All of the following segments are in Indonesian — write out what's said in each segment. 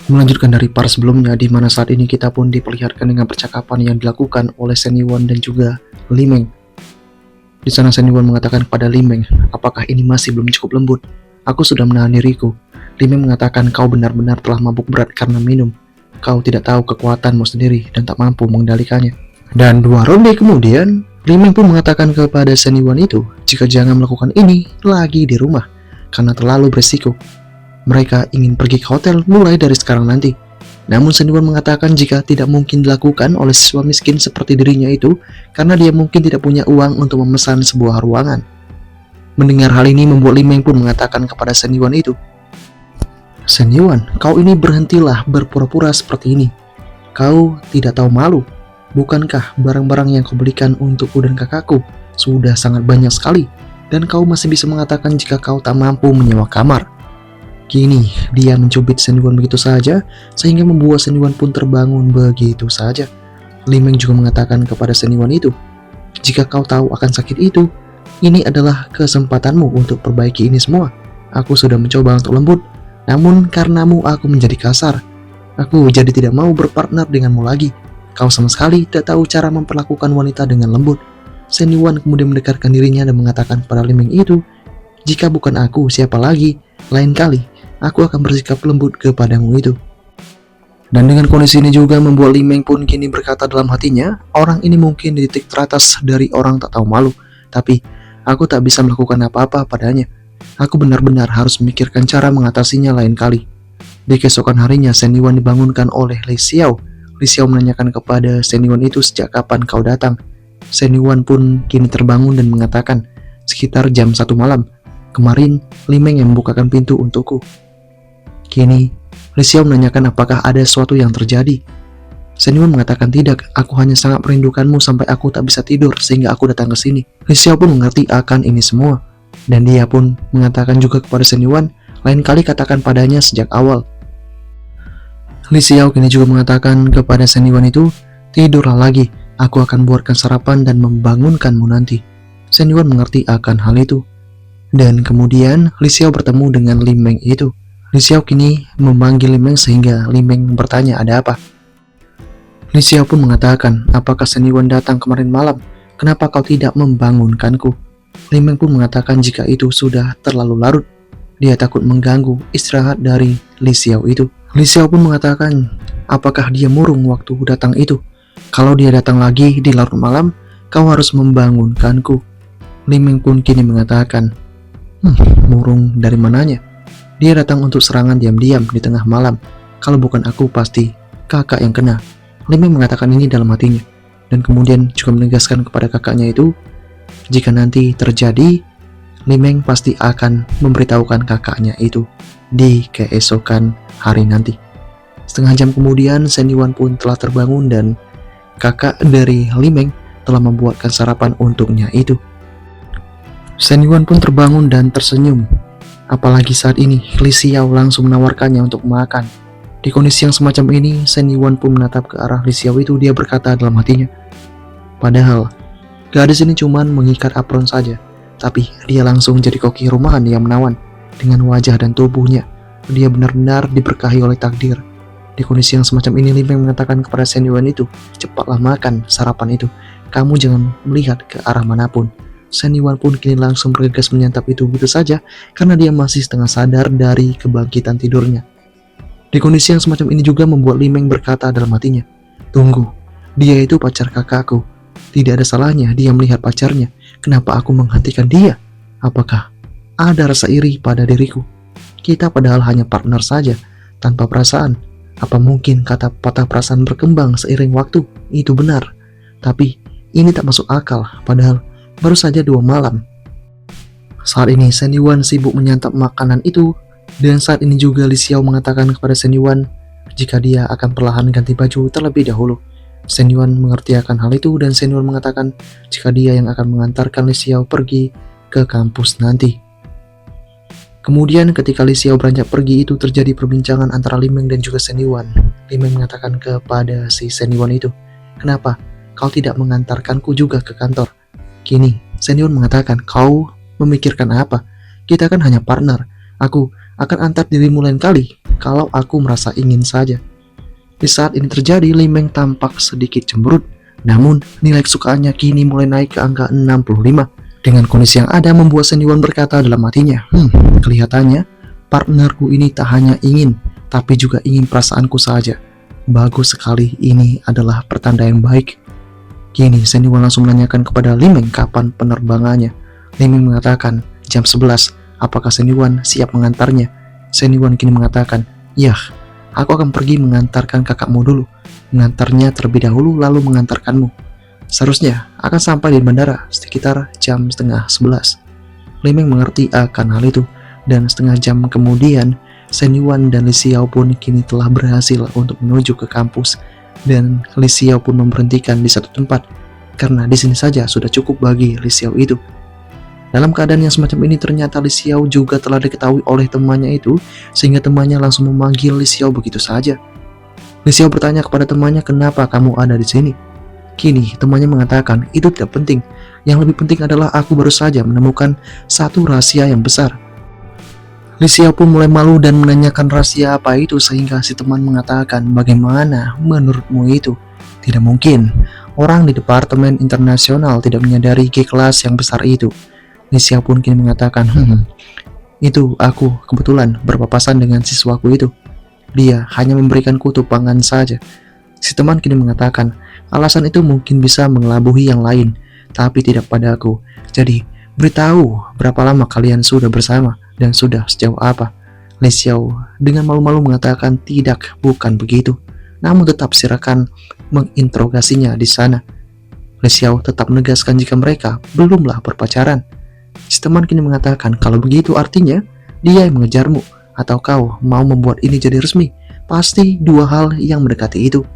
Melanjutkan dari part sebelumnya, di mana saat ini kita pun diperlihatkan dengan percakapan yang dilakukan oleh Shen Yuan dan juga Li Meng. Di sana Shen Yuan mengatakan kepada Li Meng, apakah ini masih belum cukup lembut? Aku sudah menahan diriku. Li Meng mengatakan kau benar-benar telah mabuk berat karena minum. Kau tidak tahu kekuatanmu sendiri dan tak mampu mengendalikannya. Dan 2 ronde kemudian, Li Meng pun mengatakan kepada Shen Yuan itu, jika jangan melakukan ini lagi di rumah, karena terlalu berisiko. Mereka ingin pergi ke hotel mulai dari sekarang nanti. Namun Shen Yuan mengatakan jika tidak mungkin dilakukan oleh siswa miskin seperti dirinya itu, karena dia mungkin tidak punya uang untuk memesan sebuah ruangan. Mendengar hal ini membuat Li Meng pun mengatakan kepada Shen Yuan itu, Shen Yuan, kau ini berhentilah berpura-pura seperti ini. Kau tidak tahu malu. Bukankah barang-barang yang kau belikan untukku dan kakakku sudah sangat banyak sekali, dan kau masih bisa mengatakan jika kau tak mampu menyewa kamar. Kini dia mencubit Shen Yuan begitu saja, sehingga membuat Shen Yuan pun terbangun begitu saja. Li Meng juga mengatakan kepada Shen Yuan itu, jika kau tahu akan sakit itu, ini adalah kesempatanmu untuk perbaiki ini semua. Aku sudah mencoba untuk lembut, namun karenamu aku menjadi kasar. Aku jadi tidak mau berpartner denganmu lagi. Kau sama sekali tidak tahu cara memperlakukan wanita dengan lembut. Shen Yuan kemudian mendekatkan dirinya dan mengatakan kepada Li Meng itu, jika bukan aku, siapa lagi? Lain kali, aku akan bersikap lembut kepadamu itu. Dan dengan kondisi ini juga membuat Li Meng pun kini berkata dalam hatinya, orang ini mungkin di titik teratas dari orang tak tahu malu, tapi aku tak bisa melakukan apa-apa padanya. Aku benar-benar harus memikirkan cara mengatasinya lain kali. Di keesokan harinya, Shen Yuan dibangunkan oleh Li Xiao. Li Xiao menanyakan kepada Shen Yuan itu sejak kapan kau datang. Shen Yuan pun kini terbangun dan mengatakan, sekitar jam 1 malam. Kemarin, Li Meng yang membukakan pintu untukku. Kini, Li Xiao menanyakan apakah ada sesuatu yang terjadi. Shen Yuan mengatakan tidak, aku hanya sangat merindukanmu sampai aku tak bisa tidur sehingga aku datang ke sini. Li Xiao pun mengerti akan ini semua. Dan dia pun mengatakan juga kepada Shen Yuan, lain kali katakan padanya sejak awal. Li Xiao kini juga mengatakan kepada Shen Yuan itu, tidurlah lagi, aku akan buatkan sarapan dan membangunkanmu nanti. Shen Yuan mengerti akan hal itu. Dan kemudian Li Xiao bertemu dengan Li Meng itu. Li Xiao kini memanggil Li Meng sehingga Li Meng bertanya ada apa. Li Xiao pun mengatakan, apakah Shen Yuan datang kemarin malam? Kenapa kau tidak membangunkanku? Li Meng pun mengatakan jika itu sudah terlalu larut. Dia takut mengganggu istirahat dari Li Xiao itu. Li Xiao pun mengatakan, apakah dia murung waktu datang itu? Kalau dia datang lagi di larut malam, kau harus membangunkanku. Li Meng pun kini mengatakan, murung dari mananya? Dia datang untuk serangan diam-diam di tengah malam. Kalau bukan aku, pasti kakak yang kena. Li Meng mengatakan ini dalam hatinya. Dan kemudian juga menegaskan kepada kakaknya itu, jika nanti terjadi, Li Meng pasti akan memberitahukan kakaknya itu di keesokan hari nanti. Setengah jam kemudian, Shen Yuan pun telah terbangun dan kakak dari Li Meng telah membuatkan sarapan untuknya itu. Shen Yuan pun terbangun dan tersenyum. Apalagi saat ini, Li Xiao langsung menawarkannya untuk makan. Di kondisi yang semacam ini, Shen Yuan pun menatap ke arah Li Xiao itu. Dia berkata dalam hatinya, padahal gadis ini cuman mengikat apron saja, tapi dia langsung jadi koki rumahan yang menawan. Dengan wajah dan tubuhnya, dia benar-benar diberkahi oleh takdir. Di kondisi yang semacam ini, Li Meng mengatakan kepada Shen Yuan itu, cepatlah makan sarapan itu. Kamu jangan melihat ke arah manapun. Shen Yuan pun kini langsung bergegas menyantap itu begitu saja, karena dia masih setengah sadar dari kebangkitan tidurnya. Di kondisi yang semacam ini juga membuat Li Meng berkata dalam hatinya, tunggu, dia itu pacar kakakku. Tidak ada salahnya dia melihat pacarnya. Kenapa aku menghentikan dia? Apakah ada rasa iri pada diriku? Kita padahal hanya partner saja, tanpa perasaan. Apa mungkin kata patah perasaan berkembang seiring waktu? Itu benar. Tapi ini tak masuk akal, padahal baru saja 2 malam. Saat ini Shen Yuan sibuk menyantap makanan itu, dan saat ini juga Li Xiao mengatakan kepada Shen Yuan jika dia akan perlahan ganti baju terlebih dahulu. Shen Yuan mengerti akan hal itu dan Shen Yuan mengatakan jika dia yang akan mengantarkan Li Xiao pergi ke kampus nanti. Kemudian ketika Li Xiao beranjak pergi itu terjadi perbincangan antara Li Meng dan juga Shen Yuan. Li Meng mengatakan kepada si Shen Yuan itu, kenapa kau tidak mengantarkanku juga ke kantor? Kini Shen Yuan mengatakan, kau memikirkan apa? Kita kan hanya partner. Aku akan antar dirimu lain kali kalau aku merasa ingin saja. Di saat ini terjadi, Limeng tampak sedikit cemberut, namun nilai kesukaannya kini mulai naik ke angka 65. Dengan kondisi yang ada membuat Senyawan berkata dalam hatinya, kelihatannya partnerku ini tak hanya ingin, tapi juga ingin perasaanku saja. Bagus sekali, ini adalah pertanda yang baik. Kini Senyawan langsung menanyakan kepada Limeng kapan penerbangannya. Limeng mengatakan jam 11. Apakah Senyawan siap mengantarnya? Senyawan kini mengatakan, "Yah, aku akan pergi mengantarkan kakakmu dulu. Mengantarnya terlebih dahulu lalu mengantarkanmu. Seharusnya akan sampai di bandara sekitar jam setengah 11. Limeng mengerti akan hal itu, dan setengah jam kemudian Senyawan dan Li Xiao pun kini telah berhasil untuk menuju ke kampus, dan Li Xiao pun memberhentikan di satu tempat karena di sini saja sudah cukup bagi Li Xiao itu. Dalam keadaan yang semacam ini ternyata Li Xiao juga telah diketahui oleh temannya itu, sehingga temannya langsung memanggil Li Xiao begitu saja. Li Xiao bertanya kepada temannya, "Kenapa kamu ada di sini?" Kini temannya mengatakan, "Itu tidak penting. Yang lebih penting adalah aku baru saja menemukan satu rahasia yang besar." Li Xiao pun mulai malu dan menanyakan rahasia apa itu, sehingga si teman mengatakan, "Bagaimana menurutmu itu? Tidak mungkin. Orang di Departemen Internasional tidak menyadari G-kelas yang besar itu." Li Xiao pun kini mengatakan, "Itu aku kebetulan berpapasan dengan siswaku itu. Dia hanya memberikan kutub pangan saja." Si teman kini mengatakan, "Alasan itu mungkin bisa mengelabuhi yang lain, tapi tidak padaku. Jadi, beritahu berapa lama kalian sudah bersama dan sudah sejauh apa?" Li Xiao dengan malu-malu mengatakan, "Tidak, bukan begitu." Namun tetap silakan menginterogasinya di sana. Li Xiao tetap menegaskan jika mereka belumlah berpacaran. Si teman kini mengatakan, "Kalau begitu artinya dia yang mengejarmu, atau kau mau membuat ini jadi resmi? Pasti dua hal yang mendekati itu."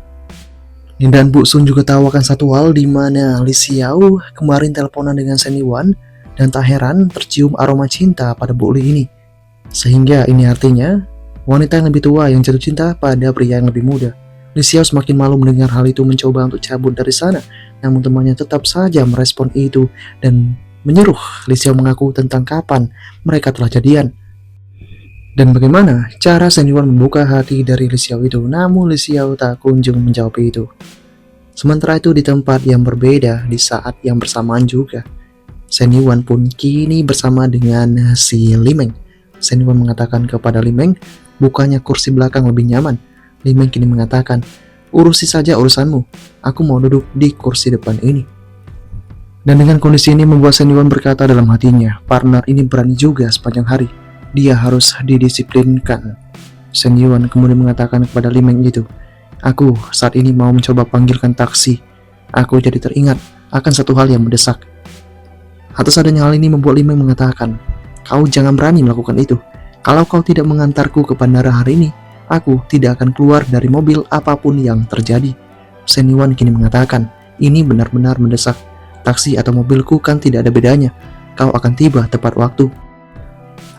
Dan Bu Sun juga tahu akan satu hal, di mana Li Xiao kemarin teleponan dengan Senyawan dan tak heran tercium aroma cinta pada Bu Li ini. Sehingga ini artinya wanita yang lebih tua yang jatuh cinta pada pria yang lebih muda. Li Xiao semakin malu mendengar hal itu, mencoba untuk cabut dari sana, namun temannya tetap saja merespon itu dan menyuruh Li Xiao mengaku tentang kapan mereka telah jadian dan bagaimana cara Senyawan membuka hati dari Li Xiao itu. Namun Li Xiao tak kunjung menjawab itu. Sementara itu di tempat yang berbeda, di saat yang bersamaan juga, Senyawan pun kini bersama dengan si Limeng. Senyawan mengatakan kepada Limeng, "Bukannya kursi belakang lebih nyaman?" Limeng kini mengatakan, "Urusi saja urusanmu, aku mau duduk di kursi depan ini." Dan dengan kondisi ini membuat Senyawan berkata dalam hatinya, partner ini berani juga sepanjang hari. Dia harus didisiplinkan. Senyawan kemudian mengatakan kepada Limeng itu, "Aku saat ini mau mencoba panggilkan taksi. Aku jadi teringat akan satu hal yang mendesak." Atas adanya hal ini membuat Limeng mengatakan, "Kau jangan berani melakukan itu. Kalau kau tidak mengantarku ke bandara hari ini, aku tidak akan keluar dari mobil apapun yang terjadi." Senyawan kini mengatakan, "Ini benar-benar mendesak. Taksi atau mobilku kan tidak ada bedanya. Kau akan tiba tepat waktu."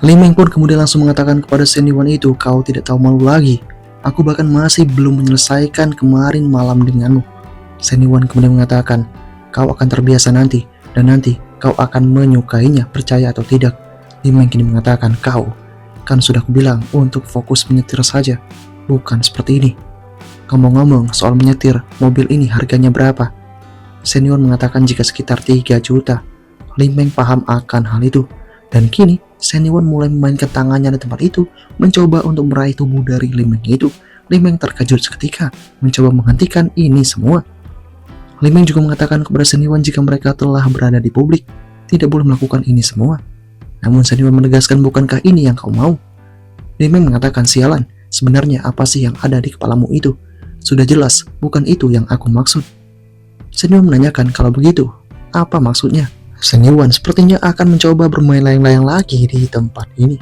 Limeng pun kemudian langsung mengatakan kepada Senyawan itu, "Kau tidak tahu malu lagi. Aku bahkan masih belum menyelesaikan kemarin malam denganmu." Senyawan kemudian mengatakan, "Kau akan terbiasa nanti, dan nanti kau akan menyukainya, percaya atau tidak." Limeng kini mengatakan, "Kau kan sudah kubilang untuk fokus menyetir saja, bukan seperti ini. Ngomong-ngomong soal menyetir, mobil ini harganya berapa?" Senyawan mengatakan jika sekitar 3 juta. Limeng paham akan hal itu, dan kini Senyawan mulai memainkan tangannya di tempat itu, mencoba untuk meraih tubuh dari Limeng itu. Limeng terkejut seketika, mencoba menghentikan ini semua. Limeng juga mengatakan kepada Senyawan jika mereka telah berada di publik, tidak boleh melakukan ini semua. Namun Senyawan menegaskan, "Bukankah ini yang kau mau?" Limeng mengatakan, "Sialan, sebenarnya apa sih yang ada di kepalamu itu? Sudah jelas, bukan itu yang aku maksud." Senyawan menanyakan, "Kalau begitu, apa maksudnya?" Senyawan sepertinya akan mencoba bermain layang-layang lagi di tempat ini.